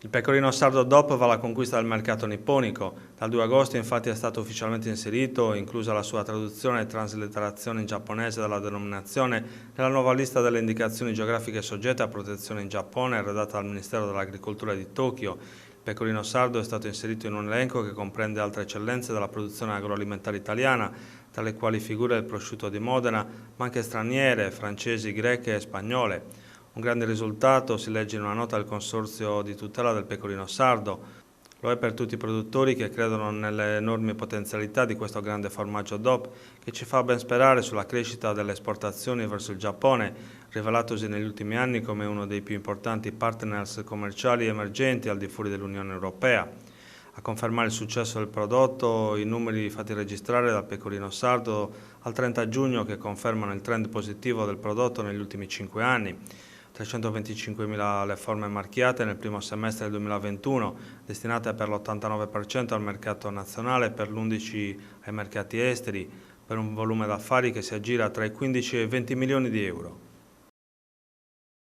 Il pecorino sardo DOP va alla conquista del mercato nipponico. Dal 2 agosto infatti è stato ufficialmente inserito, inclusa la sua traduzione e traslitterazione in giapponese della denominazione, nella nuova lista delle indicazioni geografiche soggette a protezione in Giappone, redata dal Ministero dell'Agricoltura di Tokyo. Il pecorino sardo è stato inserito in un elenco che comprende altre eccellenze della produzione agroalimentare italiana, tra le quali figura il prosciutto di Modena, ma anche straniere, francesi, greche e spagnole. Un grande risultato si legge in una nota del Consorzio di tutela del pecorino sardo. Lo è per tutti i produttori che credono nelle enormi potenzialità di questo grande formaggio DOP, che ci fa ben sperare sulla crescita delle esportazioni verso il Giappone, rivelatosi negli ultimi anni come uno dei più importanti partners commerciali emergenti al di fuori dell'Unione Europea. A confermare il successo del prodotto i numeri fatti registrare dal pecorino sardo al 30 giugno, che confermano il trend positivo del prodotto negli ultimi 5 anni. 325.000 le forme marchiate nel primo semestre del 2021, destinate per l'89% al mercato nazionale e per l'11% ai mercati esteri, per un volume d'affari che si aggira tra i 15 e i 20 milioni di euro.